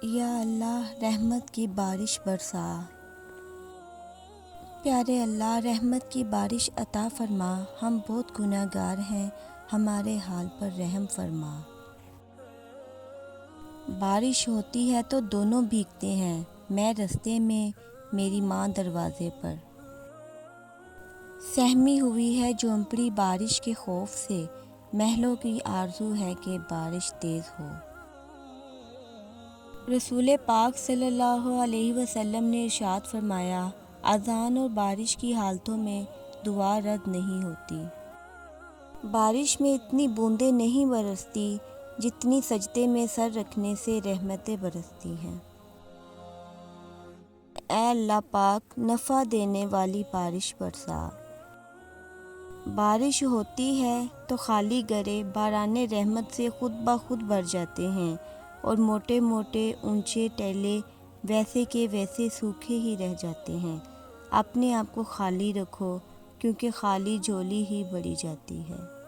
یا اللہ رحمت کی بارش برسا۔ پیارے اللہ رحمت کی بارش عطا فرما، ہم بہت گناہ گار ہیں، ہمارے حال پر رحم فرما۔ بارش ہوتی ہے تو دونوں بھیگتے ہیں، میں رستے میں، میری ماں دروازے پر۔ سہمی ہوئی ہے جھونپڑی بارش کے خوف سے، محلوں کی آرزو ہے کہ بارش تیز ہو۔ رسول پاک صلی اللہ علیہ وسلم نے ارشاد فرمایا، اذان اور بارش کی حالتوں میں دعا رد نہیں ہوتی۔ بارش میں اتنی بوندیں نہیں برستی جتنی سجدے میں سر رکھنے سے رحمتیں برستی ہیں۔ اے اللہ پاک نفع دینے والی بارش برسا۔ بارش ہوتی ہے تو خالی گرے باران رحمت سے خود بخود بھر جاتے ہیں اور موٹے موٹے اونچے ٹیلے ویسے کے ویسے سوکھے ہی رہ جاتے ہیں۔ اپنے آپ کو خالی رکھو کیونکہ خالی جھولی ہی بڑی جاتی ہے۔